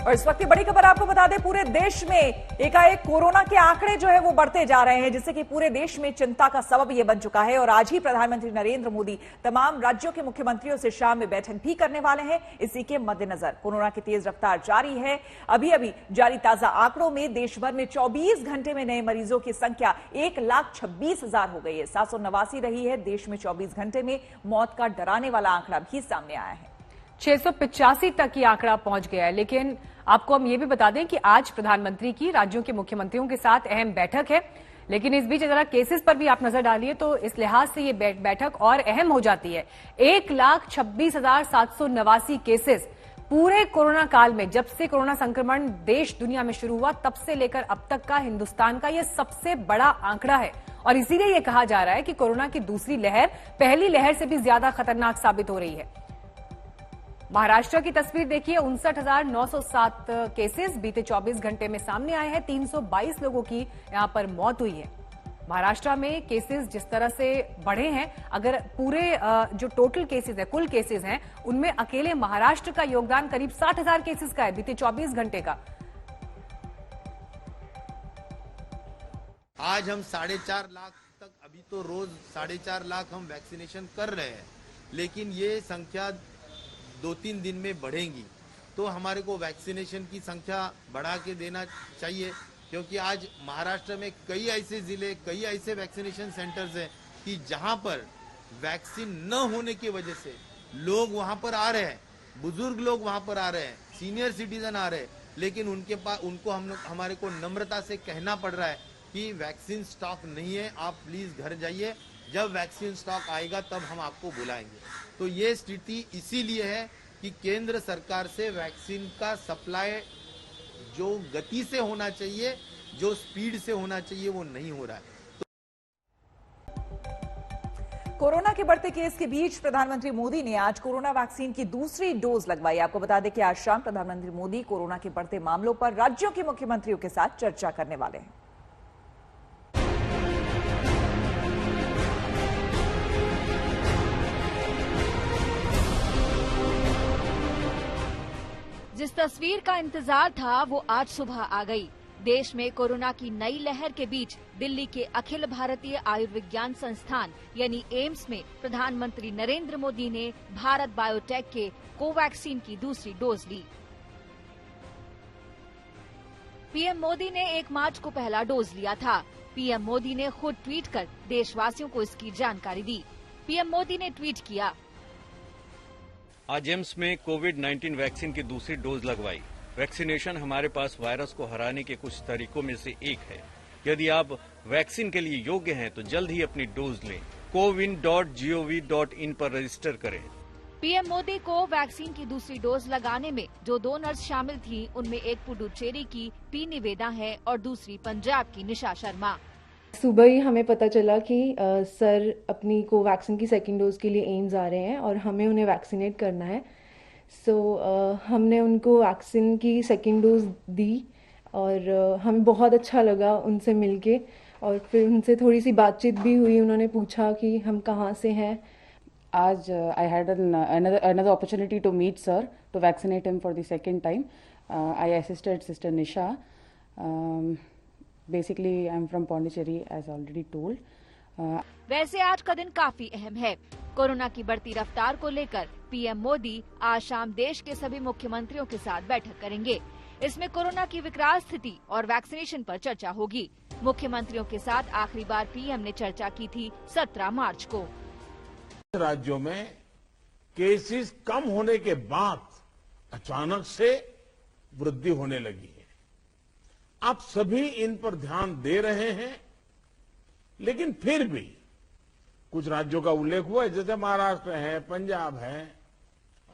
और इस वक्त की बड़ी खबर आपको बता दें, पूरे देश में एकाएक कोरोना के आंकड़े जो है वो बढ़ते जा रहे हैं, जिससे कि पूरे देश में चिंता का सबब ये बन चुका है। और आज ही प्रधानमंत्री नरेंद्र मोदी तमाम राज्यों के मुख्यमंत्रियों से शाम में बैठक भी करने वाले हैं। इसी के मद्देनजर कोरोना की तेज रफ्तार जारी है। अभी अभी जारी ताजा आंकड़ों में देश भर में 24 घंटे में नए मरीजों की संख्या 1,26,000 हो गई है। 789 रही है। देश में 24 घंटे में मौत का डराने वाला आंकड़ा भी सामने आया है। 685 तक ये आंकड़ा पहुंच गया है। लेकिन आपको हम ये भी बता दें कि आज प्रधानमंत्री की राज्यों के मुख्यमंत्रियों के साथ अहम बैठक है। लेकिन इस बीच जरा केसेस पर भी आप नजर डालिए तो इस लिहाज से ये बैठक और अहम हो जाती है। 1,26,789 केसेस पूरे कोरोना काल में, जब से कोरोना संक्रमण देश दुनिया में शुरू हुआ तब से लेकर अब तक का हिंदुस्तान का यह सबसे बड़ा आंकड़ा है। और इसीलिए यह कहा जा रहा है कि कोरोना की दूसरी लहर पहली लहर से भी ज्यादा खतरनाक साबित हो रही है। महाराष्ट्र की तस्वीर देखिए, 59,907 केसेस बीते 24 घंटे में सामने आए हैं। 322 लोगों की यहां पर मौत हुई है। महाराष्ट्र में केसेस जिस तरह से बढ़े हैं, अगर पूरे जो टोटल केसेस है, कुल केसेस हैं, उनमें अकेले महाराष्ट्र का योगदान करीब 60,000 केसेस का है बीते 24 घंटे का। आज हम 4.5 लाख तक, अभी तो रोज 4.5 लाख हम वैक्सीनेशन कर रहे हैं, लेकिन ये संख्या 2-3 दिन में बढ़ेंगी। तो हमारे को वैक्सीनेशन की संख्या बढ़ा के देना चाहिए, क्योंकि आज महाराष्ट्र में कई ऐसे जिले, कई ऐसे वैक्सीनेशन सेंटर्स हैं कि जहां पर वैक्सीन न होने की वजह से लोग वहां पर आ रहे हैं, बुजुर्ग लोग वहां पर आ रहे हैं, सीनियर सिटीजन आ रहे हैं, लेकिन उनको हमारे को नम्रता से कहना पड़ रहा है कि वैक्सीन स्टॉक नहीं है, आप प्लीज घर जाइए, जब वैक्सीन स्टॉक आएगा तब हम आपको बुलाएंगे। तो ये स्थिति इसीलिए है कि केंद्र सरकार से वैक्सीन का सप्लाई जो गति से होना चाहिए, जो स्पीड से होना चाहिए, वो नहीं हो रहा है। कोरोना के बढ़ते केस के बीच प्रधानमंत्री मोदी ने आज कोरोना वैक्सीन की दूसरी डोज लगवाई। आपको बता दें कि आज शाम प्रधानमंत्री मोदी कोरोना के बढ़ते मामलों पर राज्यों के मुख्यमंत्रियों के साथ चर्चा करने वाले हैं। जिस तस्वीर का इंतजार था वो आज सुबह आ गई। देश में कोरोना की नई लहर के बीच दिल्ली के अखिल भारतीय आयुर्विज्ञान संस्थान यानी एम्स में प्रधानमंत्री नरेंद्र मोदी ने भारत बायोटेक के कोवैक्सीन की दूसरी डोज ली। पीएम मोदी ने 1 मार्च को पहला डोज लिया था। पीएम मोदी ने खुद ट्वीट कर देशवासियों को इसकी जानकारी दी। पीएम मोदी ने ट्वीट किया, आज एम्स में कोविड-19 वैक्सीन की दूसरी डोज लगवाई। वैक्सीनेशन हमारे पास वायरस को हराने के कुछ तरीकों में से एक है। यदि आप वैक्सीन के लिए योग्य हैं तो जल्द ही अपनी डोज लें। cowin.gov.in पर रजिस्टर करें। पीएम मोदी को वैक्सीन की दूसरी डोज लगाने में जो 2 नर्स शामिल थी, उनमें एक पुडुचेरी की पी निवेदा है और दूसरी पंजाब की निशा शर्मा। सुबह ही हमें पता चला कि सर अपनी कोवैक्सीन की सेकेंड डोज के लिए एम्स आ रहे हैं और हमें उन्हें वैक्सीनेट करना है। हमने उनको वैक्सीन की सेकेंड डोज दी और हमें बहुत अच्छा लगा उनसे मिलके। और फिर उनसे थोड़ी सी बातचीत भी हुई। उन्होंने पूछा कि हम कहाँ से हैं। आज I had another opportunity to meet sir to vaccinate him for the second time. I assisted Sister Nisha. Basically, I'm from Pondicherry, as already told. वैसे आज का दिन काफी अहम है। कोरोना की बढ़ती रफ्तार को लेकर पीएम मोदी आज शाम देश के सभी मुख्यमंत्रियों के साथ बैठक करेंगे। इसमें कोरोना की विकराल स्थिति और वैक्सीनेशन पर चर्चा होगी। मुख्यमंत्रियों के साथ आखिरी बार पीएम ने चर्चा की थी 17 मार्च को। राज्यों में केसेस कम होने के बाद अचानक से वृद्धि होने लगी है। आप सभी इन पर ध्यान दे रहे हैं, लेकिन फिर भी कुछ राज्यों का उल्लेख हुआ है, जैसे महाराष्ट्र है, पंजाब है।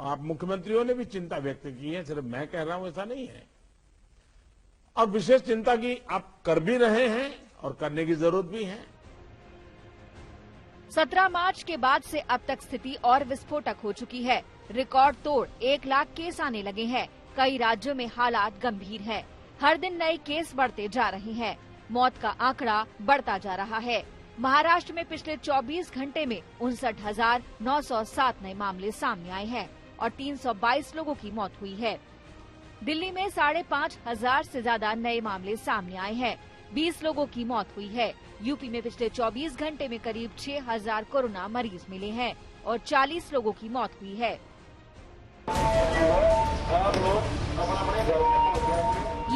आप मुख्यमंत्रियों ने भी चिंता व्यक्त की है, सिर्फ मैं कह रहा हूं ऐसा नहीं है। और विशेष चिंता की आप कर भी रहे हैं और करने की जरूरत भी है। 17 मार्च के बाद से अब तक स्थिति और विस्फोटक हो चुकी है। रिकॉर्ड तोड़ 1 लाख केस आने लगे हैं। कई राज्यों में हालात गंभीर है। हर दिन नए केस बढ़ते जा रहे हैं। मौत का आंकड़ा बढ़ता जा रहा है। महाराष्ट्र में पिछले 24 घंटे में 59,907 नए मामले सामने आए हैं और 322 लोगों की मौत हुई है। दिल्ली में 5,500 से ज्यादा नए मामले सामने आए हैं। 20 लोगों की मौत हुई है। यूपी में पिछले 24 घंटे में करीब 6,000 कोरोना मरीज मिले हैं और 40 लोगों की मौत हुई है।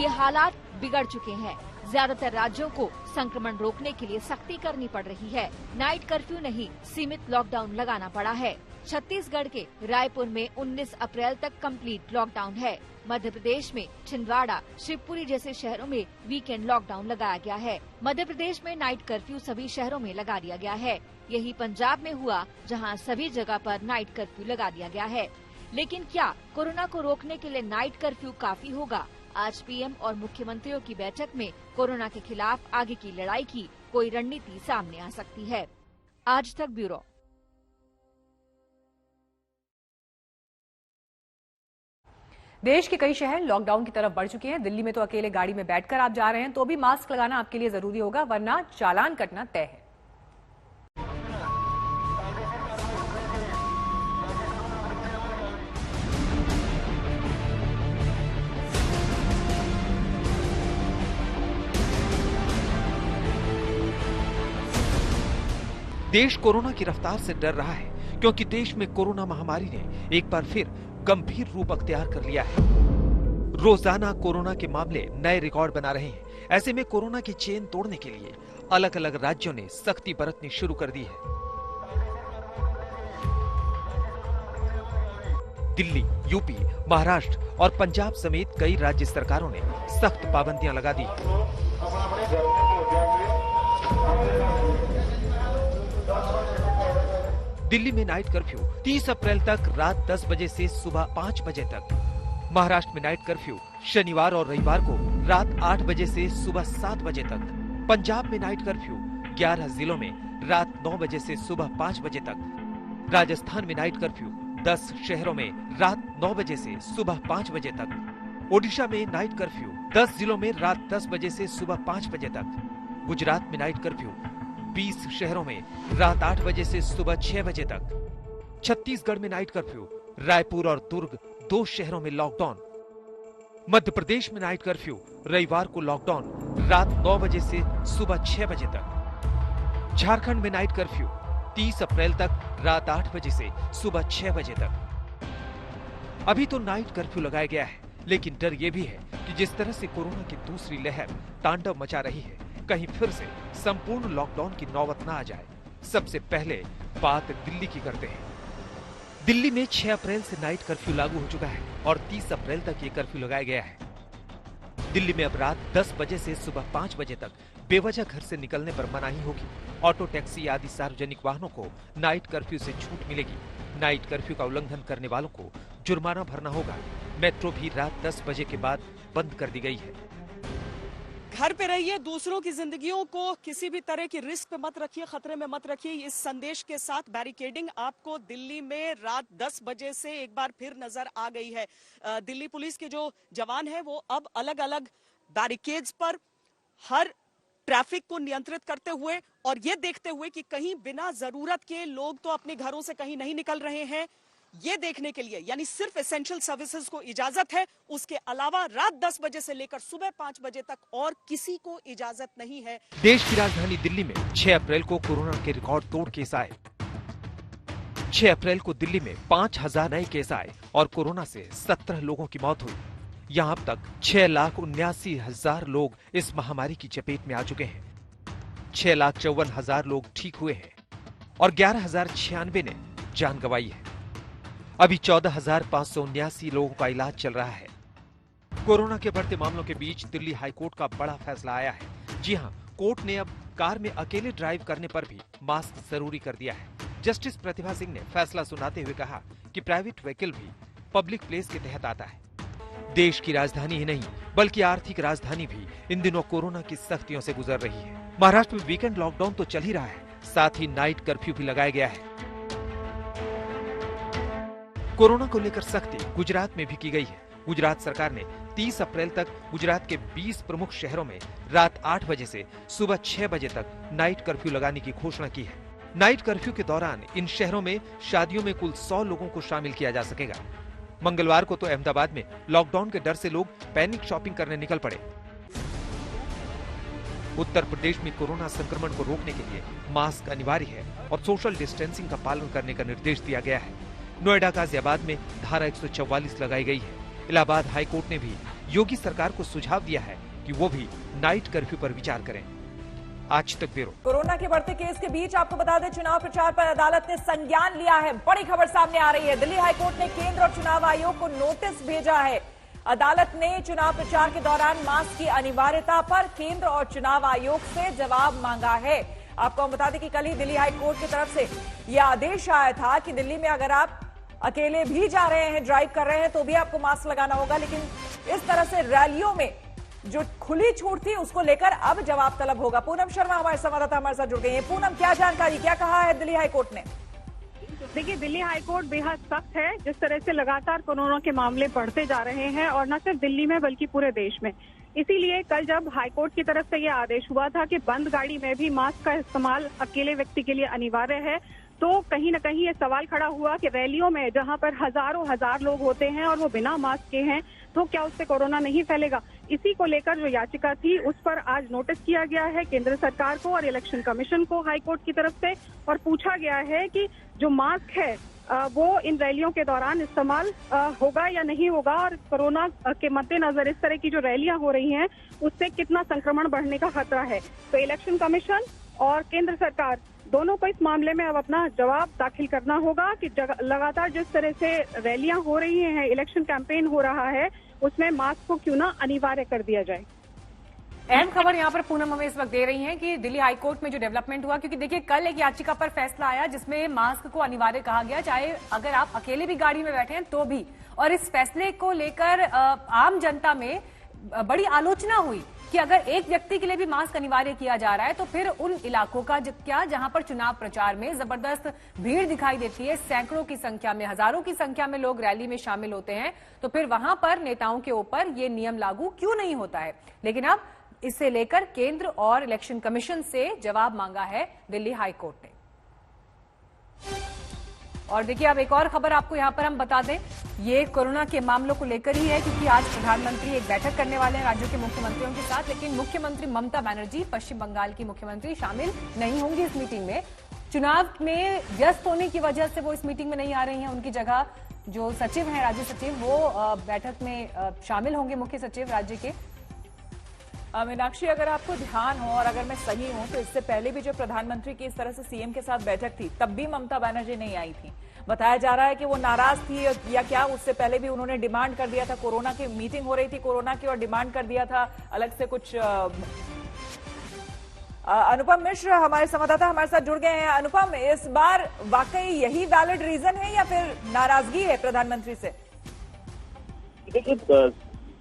ये हालात बिगड़ चुके हैं। ज्यादातर राज्यों को संक्रमण रोकने के लिए सख्ती करनी पड़ रही है। नाइट कर्फ्यू नहीं, सीमित लॉकडाउन लगाना पड़ा है। छत्तीसगढ़ के रायपुर में 19 अप्रैल तक कंप्लीट लॉकडाउन है। मध्य प्रदेश में छिंदवाड़ा, शिवपुरी जैसे शहरों में वीकेंड लॉकडाउन लगाया गया है। मध्य प्रदेश में नाइट कर्फ्यू सभी शहरों में लगा दिया गया है। यही पंजाब में हुआ, जहां सभी जगह पर नाइट कर्फ्यू लगा दिया गया है। लेकिन क्या कोरोना को रोकने के लिए नाइट कर्फ्यू काफी होगा? आज पीएम और मुख्यमंत्रियों की बैठक में कोरोना के खिलाफ आगे की लड़ाई की कोई रणनीति सामने आ सकती है। आज तक ब्यूरो। देश के कई शहर लॉकडाउन की तरफ बढ़ चुके हैं। दिल्ली में तो अकेले गाड़ी में बैठकर आप जा रहे हैं तो भी मास्क लगाना आपके लिए जरूरी होगा, वरना चालान कटना तय है। देश कोरोना की रफ्तार से डर रहा है क्योंकि देश में कोरोना महामारी ने एक बार फिर गंभीर रूप अख्तियार कर लिया है। रोजाना कोरोना के मामले नए रिकॉर्ड बना रहे हैं। ऐसे में कोरोना की चेन तोड़ने के लिए अलग अलग राज्यों ने सख्ती बरतनी शुरू कर दी है। दिल्ली, यूपी, महाराष्ट्र और पंजाब समेत कई राज्य सरकारों ने सख्त पाबंदियां लगा दी हैं। दिल्ली में नाइट कर्फ्यू 30 अप्रैल तक रात 10 बजे से सुबह 5 बजे तक। महाराष्ट्र में नाइट कर्फ्यू शनिवार और रविवार को रात 8 बजे से सुबह 7 बजे तक। पंजाब में नाइट कर्फ्यू 11 जिलों में रात 9 बजे से सुबह 5 बजे तक। राजस्थान में नाइट कर्फ्यू 10 शहरों में रात 9 बजे से सुबह 5 बजे तक। ओडिशा में नाइट कर्फ्यू 10 जिलों में रात 10 बजे से सुबह 5 बजे तक। गुजरात में नाइट कर्फ्यू 20 शहरों में रात 8 बजे से सुबह 6 बजे तक। छत्तीसगढ़ में नाइट कर्फ्यू रायपुर और दुर्ग 2 शहरों में लॉकडाउन। मध्य प्रदेश में नाइट कर्फ्यू रविवार को लॉकडाउन रात 9 बजे से सुबह 6 बजे तक। झारखंड में नाइट कर्फ्यू 30 अप्रैल तक रात 8 बजे से सुबह 6 बजे तक। अभी तो नाइट कर्फ्यू लगाया गया है, लेकिन डर ये भी है कि जिस तरह से कोरोना की दूसरी लहर तांडव मचा रही है, कहीं फिर से संपूर्ण लॉकडाउन की नौबत न आ जाए। सबसे पहले बात दिल्ली की करते हैं। दिल्ली में 6 अप्रैल से नाइट कर्फ्यू लागू हो चुका है और 30 अप्रैल तक ये कर्फ्यू लगाया गया है। दिल्ली में अब रात 10 बजे से सुबह 5 बजे तक बेवजह घर से निकलने पर मनाही होगी। ऑटो, टैक्सी आदि सार्वजनिक वाहनों को नाइट कर्फ्यू से छूट मिलेगी। नाइट कर्फ्यू का उल्लंघन करने वालों को जुर्माना भरना होगा। मेट्रो भी रात 10 बजे के बाद बंद कर दी गई है। घर पे रहिए, दूसरों की जिंदगियों को किसी भी तरह की रिस्क पे मत रखिए, खतरे में मत रखिए। इस संदेश के साथ बैरिकेडिंग आपको दिल्ली में रात 10 बजे से एक बार फिर नजर आ गई है। दिल्ली पुलिस के जो जवान हैं वो अब अलग अलग बैरिकेड्स पर हर ट्रैफिक को नियंत्रित करते हुए और ये देखते हुए कि कहीं बिना जरूरत के लोग तो अपने घरों से कहीं नहीं निकल रहे हैं, ये देखने के लिए, यानी सिर्फ एसेंशियल सर्विसेज को इजाजत है। उसके अलावा रात 10 बजे से लेकर सुबह 5 बजे तक और किसी को इजाजत नहीं है। देश की राजधानी दिल्ली में 6 अप्रैल को कोरोना के रिकॉर्ड तोड़ केस आए। 6 अप्रैल को दिल्ली में 5,000 नए केस आए और कोरोना से 17 लोगों की मौत हुई। यहाँ अब तक 6,79,000 लोग इस महामारी की चपेट में आ चुके हैं। 6,54,000 लोग ठीक हुए हैं और 11,096 ने जान गंवाई है। अभी 14,579 लोगों का इलाज चल रहा है। कोरोना के बढ़ते मामलों के बीच दिल्ली हाईकोर्ट का बड़ा फैसला आया है। जी हां, कोर्ट ने अब कार में अकेले ड्राइव करने पर भी मास्क जरूरी कर दिया है। जस्टिस प्रतिभा सिंह ने फैसला सुनाते हुए कहा कि प्राइवेट व्हीकल भी पब्लिक प्लेस के तहत आता है। देश की राजधानी ही नहीं बल्कि आर्थिक राजधानी भी इन दिनों कोरोना की सख्तियों से गुजर रही है। महाराष्ट्र में वीकेंड लॉकडाउन तो चल ही रहा है, साथ ही नाइट कर्फ्यू भी लगाया गया है। कोरोना को लेकर सख्ती गुजरात में भी की गई है। गुजरात सरकार ने 30 अप्रैल तक गुजरात के 20 प्रमुख शहरों में रात 8 बजे से सुबह 6 बजे तक नाइट कर्फ्यू लगाने की घोषणा की है। नाइट कर्फ्यू के दौरान इन शहरों में शादियों में कुल 100 लोगों को शामिल किया जा सकेगा। मंगलवार को तो अहमदाबाद में लॉकडाउन के डर से लोग पैनिक शॉपिंग करने निकल पड़े। उत्तर प्रदेश में कोरोना संक्रमण को रोकने के लिए मास्क अनिवार्य है और सोशल डिस्टेंसिंग का पालन करने का निर्देश दिया गया है। नोएडा गाजियाबाद में धारा 144 लगाई गई है। इलाहाबाद हाईकोर्ट ने भी योगी सरकार को सुझाव दिया है कि वो भी नाइट कर्फ्यू पर विचार करें। आज तक ब्यूरो। कोरोना के बढ़ते केस के बीच आपको बता दें, चुनाव प्रचार पर अदालत ने संज्ञान लिया है। बड़ी खबर सामने आ रही है। दिल्ली हाईकोर्ट ने केंद्र और चुनाव आयोग को नोटिस भेजा है। अदालत ने चुनाव प्रचार के दौरान मास्क की अनिवार्यता पर केंद्र और चुनाव आयोग से जवाब मांगा है। आपको हम बता दें कि कल ही दिल्ली हाईकोर्ट की तरफ से यह आदेश आया था कि दिल्ली में अगर आप अकेले भी जा रहे हैं, ड्राइव कर रहे हैं, तो भी आपको मास्क लगाना होगा। लेकिन इस तरह से रैलियों में जो खुली छूट थी उसको लेकर अब जवाब तलब होगा। पूनम शर्मा हमारे संवाददाता हमारे साथ जुड़ गई है। पूनम, क्या जानकारी, क्या कहा है दिल्ली हाईकोर्ट ने? देखिए, दिल्ली हाईकोर्ट बेहद सख्त है। जिस तरह से लगातार कोरोना के मामले बढ़ते जा रहे हैं और न सिर्फ दिल्ली में बल्कि पूरे देश में, इसीलिए कल जब हाईकोर्ट की तरफ से यह आदेश हुआ था कि बंद गाड़ी में भी मास्क का इस्तेमाल अकेले व्यक्ति के लिए अनिवार्य है, तो कहीं न कहीं ये सवाल खड़ा हुआ कि रैलियों में जहां पर हजार लोग होते हैं और वो बिना मास्क के हैं, तो क्या उससे कोरोना नहीं फैलेगा? इसी को लेकर जो याचिका थी उस पर आज नोटिस किया गया है केंद्र सरकार को और इलेक्शन कमीशन को हाईकोर्ट की तरफ से, और पूछा गया है कि जो मास्क है वो इन रैलियों के दौरान इस्तेमाल होगा या नहीं होगा, और कोरोना के मद्देनजर इस तरह की जो रैलियां हो रही हैं उससे कितना संक्रमण बढ़ने का खतरा है। तो इलेक्शन कमीशन और केंद्र सरकार दोनों को इस मामले में अब अपना जवाब दाखिल करना होगा कि लगातार जिस तरह से रैलियां हो रही हैं, इलेक्शन कैंपेन हो रहा है, उसमें मास्क को क्यों ना अनिवार्य कर दिया जाए। अहम खबर यहाँ पर पूनम हमें इस वक्त दे रही हैं कि दिल्ली हाईकोर्ट में जो डेवलपमेंट हुआ, क्योंकि देखिए कल एक याचिका पर फैसला आया जिसमें मास्क को अनिवार्य कहा गया, चाहे अगर आप अकेले भी गाड़ी में बैठे हैं तो भी। और इस फैसले को लेकर आम जनता में बड़ी आलोचना हुई कि अगर एक व्यक्ति के लिए भी मास्क अनिवार्य किया जा रहा है तो फिर उन इलाकों का क्या जहां पर चुनाव प्रचार में जबरदस्त भीड़ दिखाई देती है, सैकड़ों की संख्या में, हजारों की संख्या में लोग रैली में शामिल होते हैं, तो फिर वहां पर नेताओं के ऊपर ये नियम लागू क्यों नहीं होता है। लेकिन अब इसे लेकर केंद्र और इलेक्शन कमीशन से जवाब मांगा है दिल्ली हाईकोर्ट ने। और देखिए अब एक और खबर आपको यहां पर हम बता दें, ये कोरोना के मामलों को लेकर ही है, क्योंकि आज प्रधानमंत्री एक बैठक करने वाले हैं राज्यों के मुख्यमंत्रियों के साथ, लेकिन मुख्यमंत्री ममता बनर्जी, पश्चिम बंगाल की मुख्यमंत्री, शामिल नहीं होंगी इस मीटिंग में। चुनाव में व्यस्त होने की वजह से वो इस मीटिंग में नहीं आ रही हैं। उनकी जगह जो सचिव हैं, राज्य सचिव, वो बैठक में शामिल होंगे, मुख्य सचिव राज्य के। मीनाक्षी, अगर आपको ध्यान हो और अगर मैं सही हूं तो इससे पहले भी जब प्रधानमंत्री की इस तरह से सीएम के साथ बैठक थी तब भी ममता बनर्जी नहीं आई थी। बताया जा रहा है कि वो नाराज थी या क्या, उससे पहले भी उन्होंने डिमांड कर दिया था, कोरोना की मीटिंग हो रही थी कोरोना की, और डिमांड कर दिया था अलग से कुछ। अनुपम मिश्र हमारे संवाददाता हमारे साथ जुड़ गए हैं। अनुपम, इस बार वाकई यही वैलिड रीजन है या फिर नाराजगी है प्रधानमंत्री से? देखिए,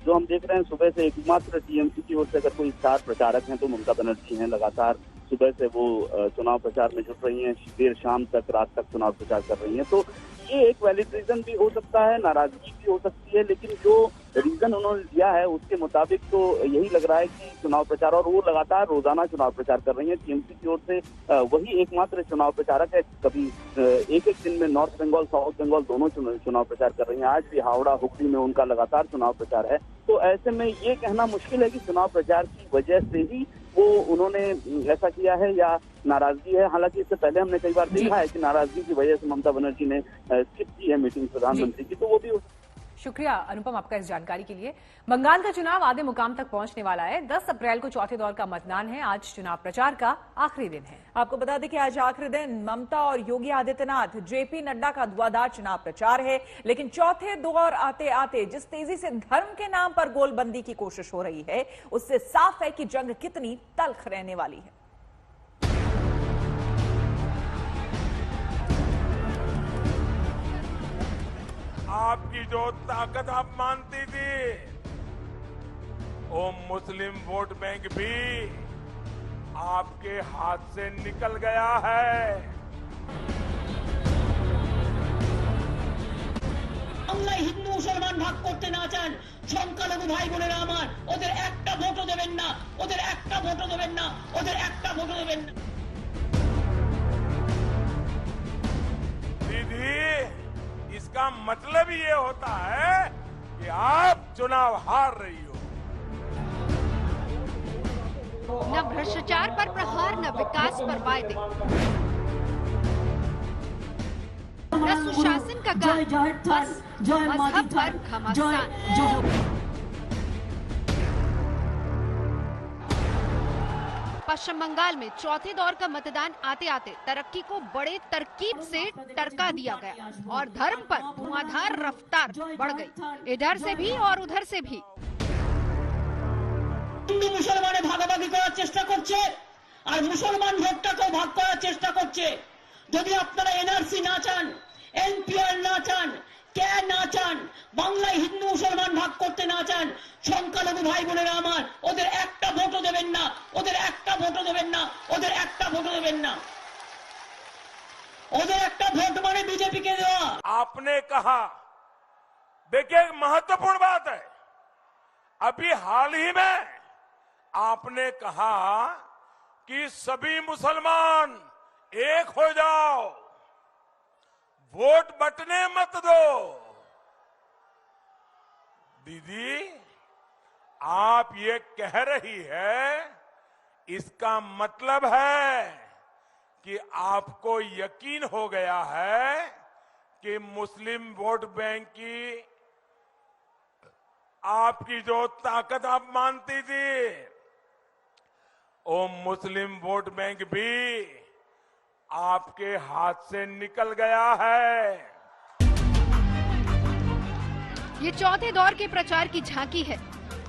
जो हम देख रहे हैं सुबह से एकमात्र टीएमसी की ओर से अगर कोई स्टार प्रचारक हैं तो ममता बनर्जी हैं। लगातार सुबह से वो चुनाव प्रचार में जुट रही हैं, देर शाम तक, रात तक चुनाव प्रचार कर रही हैं। तो ये एक वैलिड रीजन भी हो सकता है, नाराजगी भी हो सकती है, लेकिन जो रीजन उन्होंने दिया है उसके मुताबिक तो यही लग रहा है कि चुनाव प्रचार, और वो लगातार रोजाना चुनाव प्रचार कर रही है। टीएमसी की ओर से वही एकमात्र चुनाव प्रचारक है। कभी एक दिन में नॉर्थ बंगाल, साउथ बंगाल दोनों चुनाव प्रचार कर रही हैं। आज भी हावड़ा, हुगली में उनका लगातार चुनाव प्रचार है। तो ऐसे में ये कहना मुश्किल है कि चुनाव प्रचार की वजह से ही वो उन्होंने ऐसा किया है या नाराजगी है। हालांकि इससे पहले हमने कई बार देखा है कि नाराजगी की वजह से ममता बनर्जी ने स्किप की है मीटिंग प्रधानमंत्री की, तो वो भी। शुक्रिया अनुपम आपका इस जानकारी के लिए। बंगाल का चुनाव आधे मुकाम तक पहुंचने वाला है। 10 अप्रैल को चौथे दौर का मतदान है। आज चुनाव प्रचार का आखिरी दिन है। आपको बता दें कि आज आखिरी दिन ममता और योगी आदित्यनाथ, जेपी नड्डा का धुआंधार चुनाव प्रचार है। लेकिन चौथे दौर आते आते जिस तेजी से धर्म के नाम पर गोलबंदी की कोशिश हो रही है, उससे साफ है कि जंग कितनी तल्ख रहने वाली है। आपकी जो ताकत आप मानती थी, वो मुस्लिम वोट बैंक भी आपके हाथ से निकल गया है। বাংলা হিন্দু মুসলমান ভাগ করতে না চান, সংখ্যালঘু ভাই বোনেরা আমার, ওদের একটা ভোটও দেবেন না, ওদের একটা ভোটও দেবেন না, ওদের একটা ভোটও দেবেন না। दीदी, इस इसका मतलब ये होता है कि आप चुनाव हार रही हो। न भ्रष्टाचार पर प्रहार, न विकास पर वायदे, न सुशासन का गान, बस मजहब पर घमासान। पश्चिम बंगाल में चौथे दौर का मतदान आते आते तरक्की को बड़े तरकीब से टरका दिया गया और धर्म पर धुआंधार रफ्तार बढ़ गई, इधर से भी और उधर से भी। হিন্দু মুসলমানে ভাগাভাগি করার চেষ্টা করছে আর মুসলমান ভোটটাকেও ভাগ করার চেষ্টা করছে। যদি আপনারা এনআরসি না চান, এনপিআর না চান, কে না চান, বাংলায় হিন্দু মুসলমান ভাগ করতে না চান, সংখ্যালঘু ভাই বোনেরা আমার, ওদের একটা ভোটও দেবেন না, ওদের একটা ভোটও দেবেন না, ওদের একটা ভোটও দেবেন না। ওদের একটা ভোট মানে बीजेपी के देवा। आपने कहा, देखिए एक महत्वपूर्ण बात है, अभी हाल ही में आपने कहा कि सभी मुसलमान एक हो जाओ, वोट बंटने मत दो। दीदी, आप ये कह रही है, इसका मतलब है कि आपको यकीन हो गया है कि मुस्लिम वोट बैंक की आपकी जो ताकत आप मानती थी, वो मुस्लिम वोट बैंक भी आपके हाथ से निकल गया है। ये चौथे दौर के प्रचार की झांकी है।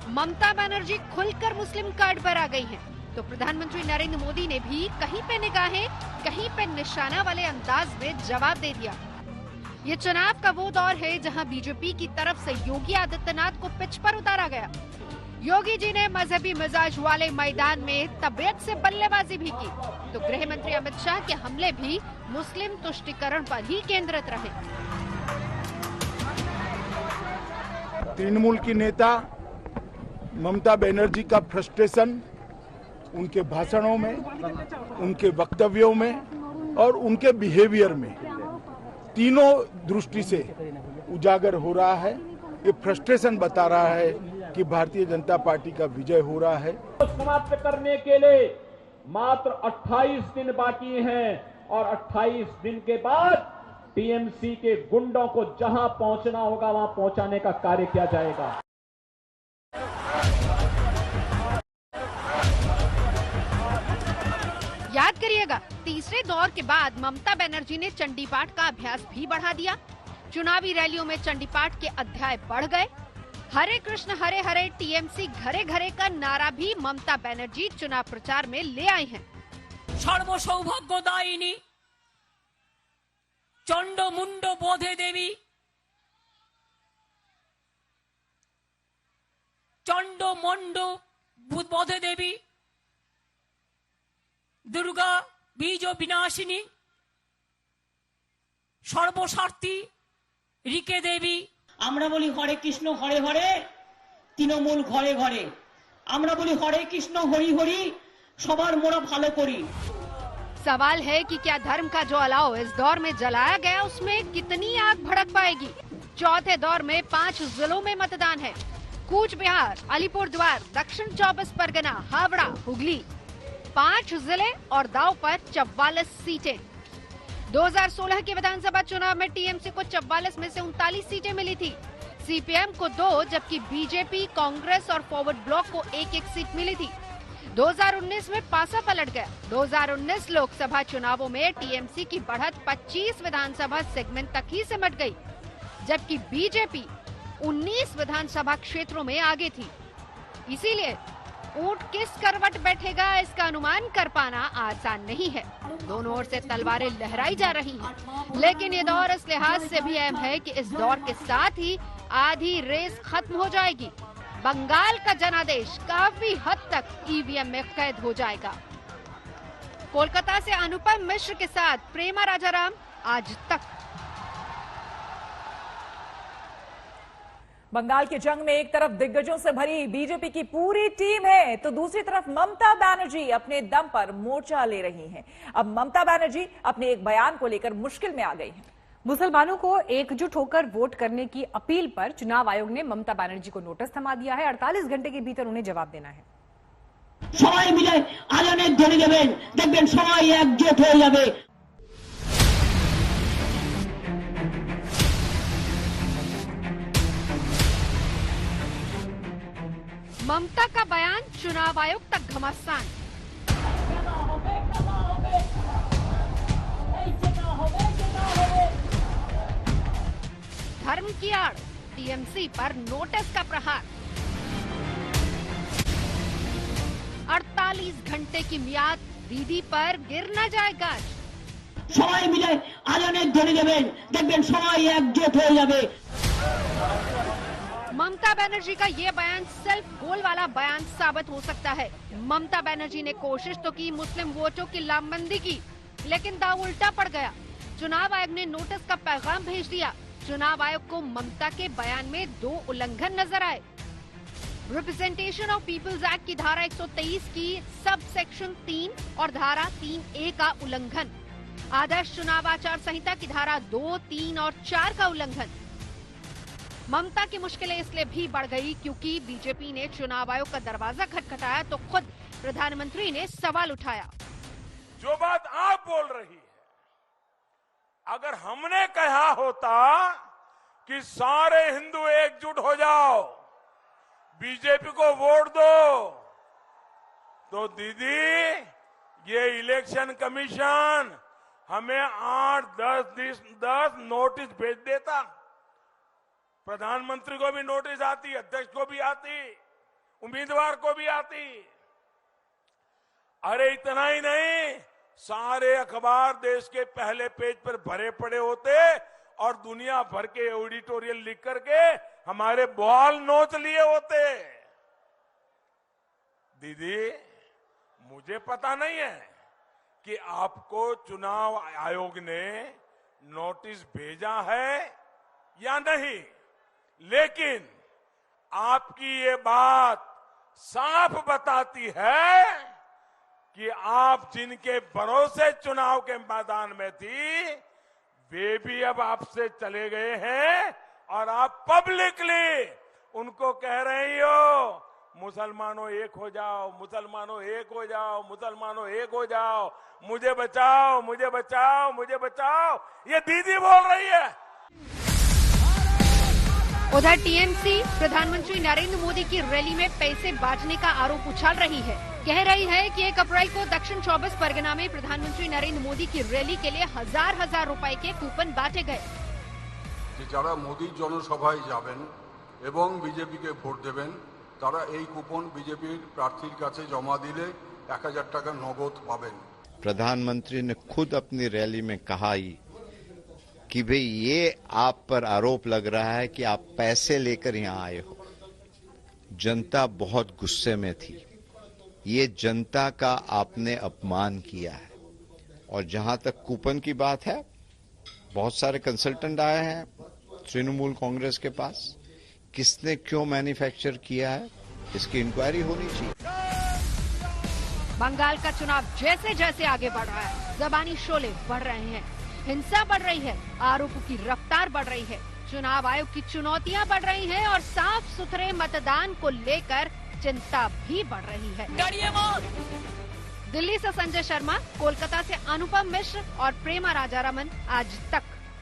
ममता बनर्जी खुलकर मुस्लिम कार्ड पर आ गई हैं, तो प्रधानमंत्री नरेंद्र मोदी ने भी कहीं पे निगाहें, कहीं पे निशाना वाले अंदाज में जवाब दे दिया। ये चुनाव का वो दौर है जहां बीजेपी की तरफ से योगी आदित्यनाथ को पिच पर उतारा गया। योगी जी ने मजहबी मिजाज वाले मैदान में तबीयत से बल्लेबाजी भी की, तो गृह मंत्री अमित शाह के हमले भी मुस्लिम तुष्टीकरण पर ही केंद्रित रहे। तृणमूल की नेता ममता बनर्जी का फ्रस्ट्रेशन उनके भाषणों में, उनके वक्तव्यों में और उनके बिहेवियर में, तीनों दृष्टि से उजागर हो रहा है। ये फ्रस्ट्रेशन बता रहा है कि भारतीय जनता पार्टी का विजय हो रहा है। समाप्त करने के लिए मात्र 28 दिन बाकी हैं और 28 दिन के बाद टीएमसी के गुंडों को जहां पहुंचना होगा वहां पहुंचाने का कार्य किया जाएगा। याद करिएगा, तीसरे दौर के बाद ममता बनर्जी ने चंडी पाठ का अभ्यास भी बढ़ा दिया। चुनावी रैलियों में चंडी पाठ के अध्याय बढ़ गए। हरे कृष्ण हरे हरे टीएमसी घरे घरे का नारा भी ममता बनर्जी चुनाव प्रचार में ले आई हैं। सर्व सौभाग्यदायिनी चंड मुंड बोधे देवी, चंड मंड बोधे देवी, दुर्गा बीज विनाशिनी, सर्वसार्थी রিকে দেবী। আমরা বলি হরে কৃষ্ণ হরে হরে, তৃণমূল ঘরে ঘরে। আমরা বলি হরে কৃষ্ণ হরি হরি, সবার মোরা ভালো করি। सवाल है कि क्या धर्म का जो अलाव इस दौर में जलाया गया उसमें कितनी आग भड़क पाएगी। चौथे दौर में 5 जिलों में मतदान है। कूच बिहार, अलीपुरद्वार, दक्षिण 24 परगना, हावड़ा, हुगली, 5 जिले और दांव पर 44 सीटें। 2016 के विधानसभा चुनाव में टीएमसी को 44 में से 39 सीटें मिली थी, सीपीएम को 2, जबकि बीजेपी, कांग्रेस और फॉरवर्ड ब्लॉक को 1-1 सीट मिली थी। 2019 में पासा पलट गया। 2019 लोकसभा चुनावों में टीएमसी की बढ़त 25 विधानसभा सेगमेंट तक ही सिमट गई, जबकि बीजेपी 19 विधानसभा क्षेत्रों में आगे थी। इसीलिए ऊंट किस करवट बैठेगा इसका अनुमान कर पाना आसान नहीं है। दोनों ओर से तलवारें लहराई जा रही हैं, लेकिन ये दौर इस लिहाज से भी अहम है कि इस दौर के साथ ही आधी रेस खत्म हो जाएगी। बंगाल का जनादेश काफी हद तक ईवीएम में कैद हो जाएगा। कोलकाता से अनुपम मिश्र के साथ प्रेमा राजाराम, आज तक। बंगाल की जंग में एक तरफ दिग्गजों से भरी बीजेपी की पूरी टीम है, तो दूसरी तरफ ममता बनर्जी अपने दम पर मोर्चा ले रही हैं। अब ममता बनर्जी अपने एक बयान को लेकर मुश्किल में आ गई हैं। मुसलमानों को एकजुट होकर वोट करने की अपील पर चुनाव आयोग ने ममता बनर्जी को नोटिस थमा दिया है। 48 घंटे के भीतर उन्हें जवाब देना है। সবাই মিলে আজানের ধ্বনি দেবেন, দেখবেন সবাই একজোট হয়ে যাবে। ममता का बयान चुनाव आयोग तक घमासान। धर्म की आड़ टीएमसी पर नोटिस का प्रहार। 48 घंटे की मियाद दीदी पर गिर न जाए गाज। সবাই মিলে আজানের ধ্বনি দেবেন, দেখবেন সবাই একজোট হয়ে যাবে। ममता बनर्जी का ये बयान सेल्फ गोल वाला बयान साबित हो सकता है। ममता बनर्जी ने कोशिश तो की मुस्लिम वोटों की लामबंदी की, लेकिन दांव उल्टा पड़ गया। चुनाव आयोग ने नोटिस का पैगाम भेज दिया। चुनाव आयोग को ममता के बयान में 2 उल्लंघन नजर आए। रिप्रेजेंटेशन ऑफ पीपल्स एक्ट की धारा 123 की सब सेक्शन 3 और धारा 3A का उल्लंघन। आदर्श चुनाव आचार संहिता की धारा 2, 3 और 4 का उल्लंघन। ममता की मुश्किलें इसलिए भी बढ़ गई क्योंकि बीजेपी ने चुनाव आयोग का दरवाजा खटखटाया तो खुद प्रधानमंत्री ने सवाल उठाया। जो बात आप बोल रही है, अगर हमने कहा होता कि सारे हिंदू एकजुट हो जाओ, बीजेपी को वोट दो, तो दीदी ये इलेक्शन कमीशन हमें 8-10 नोटिस भेज देता। प्रधानमंत्री को भी नोटिस आती, अध्यक्ष को भी आती, उम्मीदवार को भी आती। अरे इतना ही नहीं, सारे अखबार देश के पहले पेज पर भरे पड़े होते और दुनिया भर के एडिटोरियल लिख करके हमारे बॉल नोच लिए होते। दीदी मुझे पता नहीं है कि आपको चुनाव आयोग ने नोटिस भेजा है या नहीं, लेकिन आपकी ये बात साफ बताती है कि आप जिनके भरोसे चुनाव के मैदान में थी, वे भी अब आपसे चले गए हैं और आप पब्लिकली उनको कह रही हो मुसलमानों एक हो जाओ, मुसलमानों एक हो जाओ, मुसलमानों एक हो जाओ, मुझे बचाओ, मुझे बचाओ, मुझे बचाओ, ये दीदी बोल रही है। उधर टीएमसी प्रधानमंत्री नरेंद्र मोदी की रैली में पैसे बांटने का आरोप उछाल रही है। कह रही है कि 1 अप्रैल को दक्षिण 24 परगना में प्रधानमंत्री नरेंद्र मोदी की रैली के लिए हजार रुपए के कूपन बांटे गए। যারা মোদি জনসভায় যাবেন এবং বিজেপিকে ভোট দেবেন তারা এই কুপন বিজেপির প্রার্থীর কাছে জমা দিলে 1000 টাকা নগদ পাবেন। प्रधानमंत्री ने खुद अपनी रैली में कहा ही कि भाई ये आप पर आरोप लग रहा है कि आप पैसे लेकर यहां आए हो। जनता बहुत गुस्से में थी, ये जनता का आपने अपमान किया है। और जहां तक कूपन की बात है, बहुत सारे कंसल्टेंट आए हैं तृणमूल कांग्रेस के पास, किसने क्यों मैन्युफैक्चर किया है इसकी इंक्वायरी होनी चाहिए। बंगाल का चुनाव जैसे जैसे आगे बढ़ रहा है, ज़बानी शोले बढ़ रहे हैं, हिंसा बढ़ रही है, आरोपों की रफ्तार बढ़ रही है, चुनाव आयोग की चुनौतियां बढ़ रही हैं और साफ सुथरे मतदान को लेकर चिंता भी बढ़ रही है। दिल्ली से संजय शर्मा, कोलकाता से अनुपम मिश्र और प्रेमा राजारामन, आज तक।